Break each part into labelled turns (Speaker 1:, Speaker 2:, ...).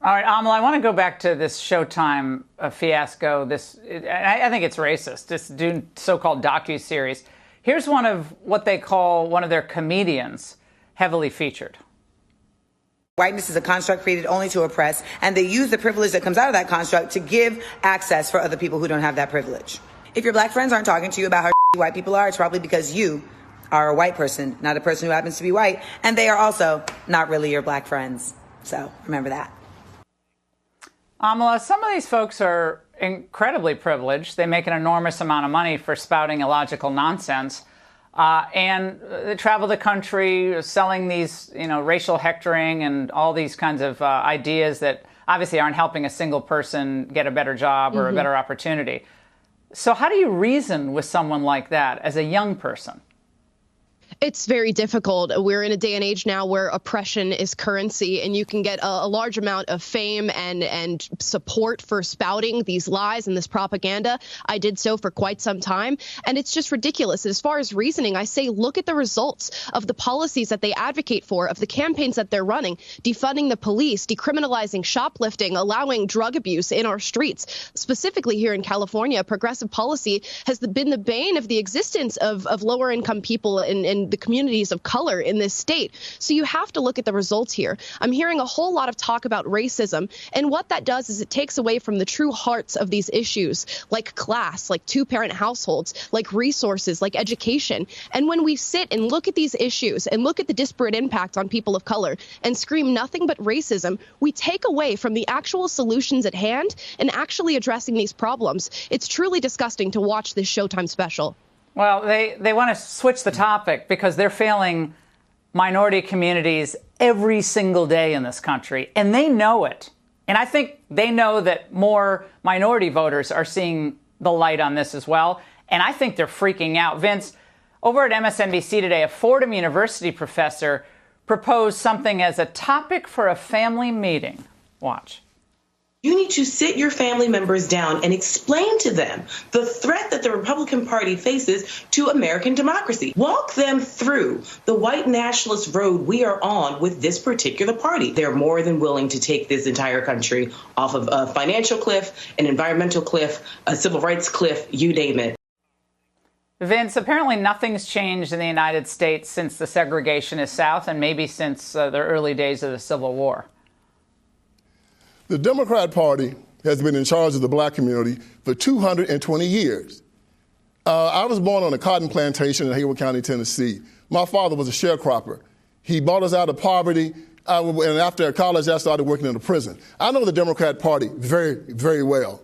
Speaker 1: All right, Amal, I want to go back to this Showtime fiasco. I think it's racist, this so-called docu-series. Here's one of what they call one of their comedians heavily featured.
Speaker 2: Whiteness is a construct created only to oppress, and they use the privilege that comes out of that construct to give access for other people who don't have that privilege. If your black friends aren't talking to you about how white people are, it's probably because you are a white person, not a person who happens to be white, and they are also not really your black friends. So remember that.
Speaker 1: Amala, some of these folks are incredibly privileged. They make an enormous amount of money for spouting illogical nonsense. And they travel the country selling these, racial hectoring and all these kinds of ideas that obviously aren't helping a single person get a better job or a better opportunity. So how do you reason with someone like that as a young person?
Speaker 3: It's very difficult. We're in a day and age now where oppression is currency, and you can get a large amount of fame and support for spouting these lies and this propaganda. I did so for quite some time, and it's just ridiculous. As far as reasoning, I say look at the results of the policies that they advocate for, of the campaigns that they're running, defunding the police, decriminalizing shoplifting, allowing drug abuse in our streets. Specifically here in California, progressive policy has been the bane of the existence of lower income people in the communities of color in this state. So you have to look at the results here. I'm hearing a whole lot of talk about racism, and what that does is it takes away from the true hearts of these issues, like class, like two-parent households, like resources, like education. And when we sit and look at these issues and look at the disparate impact on people of color and scream nothing but racism, we take away from the actual solutions at hand and actually addressing these problems. It's truly disgusting to watch this Showtime special.
Speaker 1: Well, they want to switch the topic because they're failing minority communities every single day in this country, and they know it. And I think they know that more minority voters are seeing the light on this as well, and I think they're freaking out. Vince, over at MSNBC today, a Fordham University professor proposed something as a topic for a family meeting. Watch.
Speaker 4: You need to sit your family members down and explain to them the threat that the Republican Party faces to American democracy. Walk them through the white nationalist road we are on with this particular party. They're more than willing to take this entire country off of a financial cliff, an environmental cliff, a civil rights cliff, you name it.
Speaker 1: Vince, apparently nothing's changed in the United States since the segregationist South and maybe since the early days of the Civil War.
Speaker 5: The Democrat Party has been in charge of the black community for 220 years. I was born on a cotton plantation in Hayward County, Tennessee. My father was a sharecropper. He brought us out of poverty, and after college, I started working in a prison. I know the Democrat Party very, very well.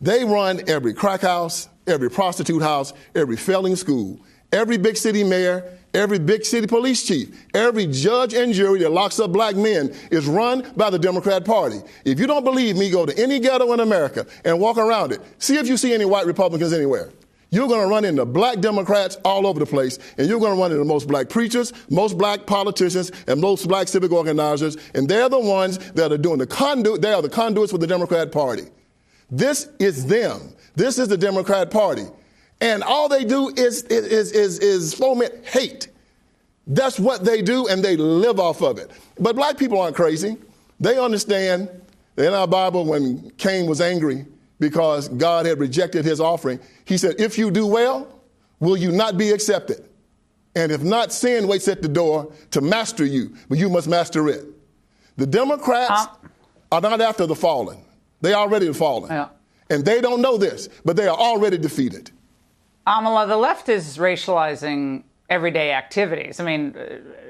Speaker 5: They run every crack house, every prostitute house, every failing school, every big city mayor, every big city police chief, every judge and jury that locks up black men is run by the Democrat Party. If you don't believe me, go to any ghetto in America and walk around it. See if you see any white Republicans anywhere. You're going to run into black Democrats all over the place, and you're going to run into most black preachers, most black politicians, and most black civic organizers, and they're the ones that are doing the conduit. They are the conduits for the Democrat Party. This is them. This is the Democrat Party. And all they do is foment hate. That's what they do, and they live off of it. But black people aren't crazy. They understand that in our Bible, when Cain was angry because God had rejected his offering, he said, if you do well, will you not be accepted? And if not, sin waits at the door to master you, but you must master it. The Democrats are not after the fallen. They already have fallen. Yeah. And they don't know this, but they are already defeated.
Speaker 1: Amala, the left is racializing everyday activities. I mean,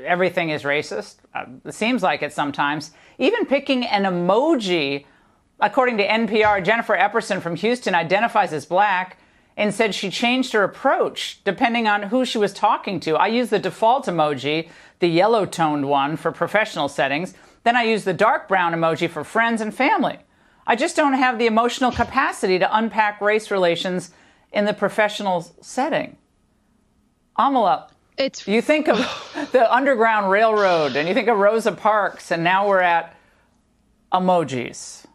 Speaker 1: everything is racist. It seems like it sometimes. Even picking an emoji, according to NPR, Jennifer Epperson from Houston identifies as black and said she changed her approach depending on who she was talking to. I use the default emoji, the yellow-toned one, for professional settings. Then I use the dark brown emoji for friends and family. I just don't have the emotional capacity to unpack race relations in the professional setting. Amala, you think of the Underground Railroad and you think of Rosa Parks, and now we're at emojis.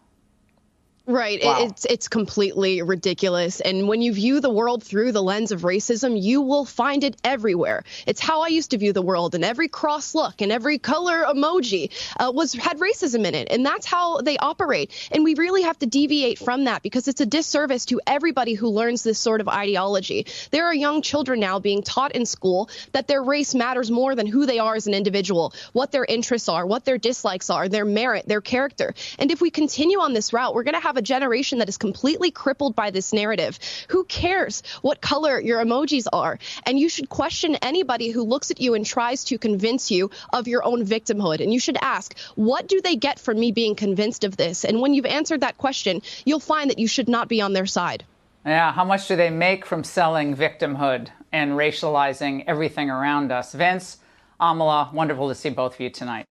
Speaker 3: Right.
Speaker 1: Wow.
Speaker 3: It's completely ridiculous. And when you view the world through the lens of racism, you will find it everywhere. It's how I used to view the world, and every cross look and every color emoji had racism in it. And that's how they operate. And we really have to deviate from that, because it's a disservice to everybody who learns this sort of ideology. There are young children now being taught in school that their race matters more than who they are as an individual, what their interests are, what their dislikes are, their merit, their character. And if we continue on this route, we're going to have a generation that is completely crippled by this narrative. Who cares what color your emojis are? And you should question anybody who looks at you and tries to convince you of your own victimhood. And you should ask, what do they get from me being convinced of this? And when you've answered that question, you'll find that you should not be on their side.
Speaker 1: Yeah, how much do they make from selling victimhood and racializing everything around us? Vince, Amala, wonderful to see both of you tonight.